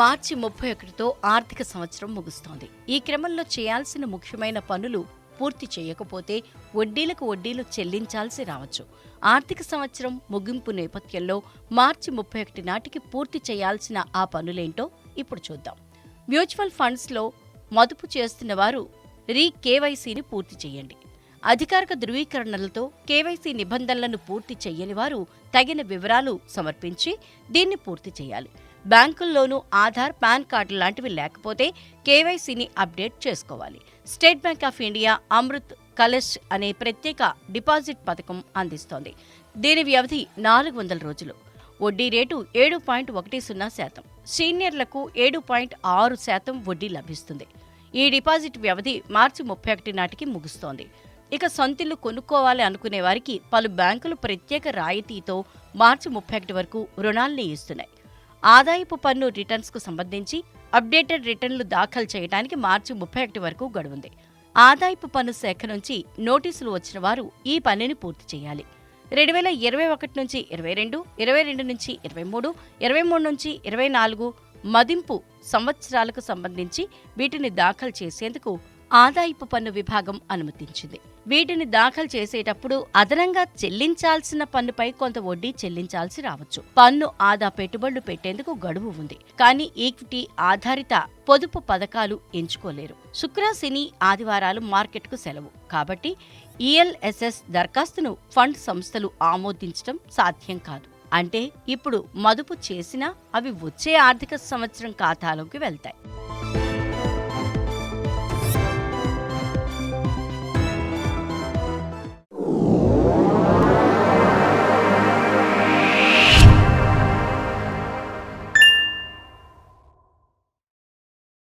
మార్చి 31తో ఆర్థిక సంవత్సరం ముగుస్తోంది. ఈ క్రమంలో చేయాల్సిన ముఖ్యమైన పనులు పూర్తి చేయకపోతే వడ్డీలకు వడ్డీలు చెల్లించాల్సి రావచ్చు. ఆర్థిక సంవత్సరం ముగింపు నేపథ్యంలో మార్చి 31 నాటికి పూర్తి చేయాల్సిన ఆ పనులేంటో ఇప్పుడు చూద్దాం. మ్యూచువల్ ఫండ్స్లో మదుపు చేస్తున్న వారు కేవైసీని పూర్తి చేయండి. అధికారిక ధృవీకరణలతో కేవైసీ నిబంధనలను పూర్తి చేయని వారు తగిన వివరాలు సమర్పించి దీన్ని పూర్తి చేయాలి. బ్యాంకుల్లోనూ ఆధార్, పాన్ కార్డు లాంటివి లేకపోతే కేవైసీని అప్డేట్ చేసుకోవాలి. State Bank of India Amrit Kalash అనే ప్రత్యేక డిపాజిట్ పథకం అందిస్తోంది. దీని వ్యవధి 400 రోజులు. వడ్డీ రేటు 7.10%. సీనియర్లకు 7.6% వడ్డీ లభిస్తుంది. ఈ డిపాజిట్ వ్యవధి మార్చి 31 నాటికి ముగుస్తోంది. ఇక సొంతిల్లు కొనుక్కోవాలి అనుకునే వారికి పలు బ్యాంకులు ప్రత్యేక రాయితీతో మార్చి 31 వరకు రుణాల్ని ఇస్తున్నాయి. ఆదాయపు పన్ను రిటర్న్స్కు సంబంధించి అప్డేటెడ్ రిటర్న్లు దాఖలు చేయడానికి మార్చి 31 వరకు గడువుంది. ఆదాయపు పన్ను శాఖ నుంచి నోటీసులు వచ్చిన వారు ఈ పనిని పూర్తి చేయాలి. 2021 నుంచి 22, 22 నుంచి 23, 23 నుంచి 24 మదింపు సంవత్సరాలకు సంబంధించి వీటిని దాఖలు చేసేందుకు ఆదాయపు పన్ను విభాగం అనుమతించింది. వీటిని దాఖలు చేసేటప్పుడు అదనంగా చెల్లించాల్సిన పన్నుపై కొంత వడ్డీ చెల్లించాల్సి రావచ్చు. పన్ను ఆదా పెట్టుబడులు పెట్టేందుకు గడువు ఉంది. కానీ ఈక్విటీ ఆధారిత పొదుపు పథకాలు ఎంచుకోలేరు. శుక్ర, శని, ఆదివారాలు మార్కెట్కు సెలవు. కాబట్టి ఈఎల్ఎస్ఎస్ దరఖాస్తును ఫండ్ సంస్థలు ఆమోదించడం సాధ్యం కాదు. అంటే ఇప్పుడు మదుపు చేసినా అవి వచ్చే ఆర్థిక సంవత్సరం ఖాతాలోకి వెళ్తాయి.